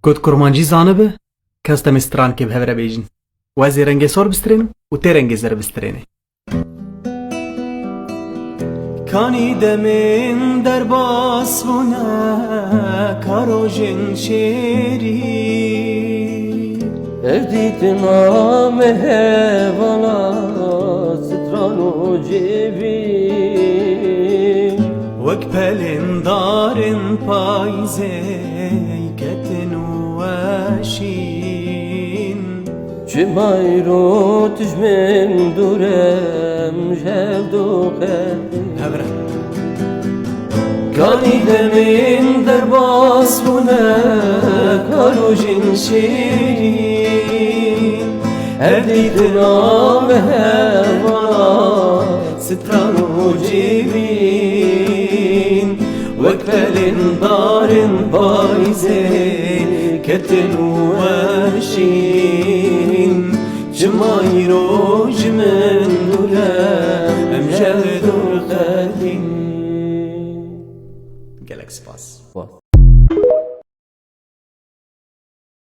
Kod kurmancî zanibe, kes te strankê bi hevre bêjin. Wezê rengê sor bistirênin û tê rengê zer bistirêne. Kanî demên derbas bûne karojên şêrî. Ev dîtin ame hevala stran û cêvî. Wek pelên darên payzê ketin û weşîn. Çimayro tijmin durem jevdoqet. Hevre. Kanî demên derbas bûne karojên şêrî. Ev dîtin ame hevala Stran û cêvîn. Wek pelên darên payzê ketin û weşîn. Cimayro ji min dûre em jevdor xedîn. Gelek spas. Bas.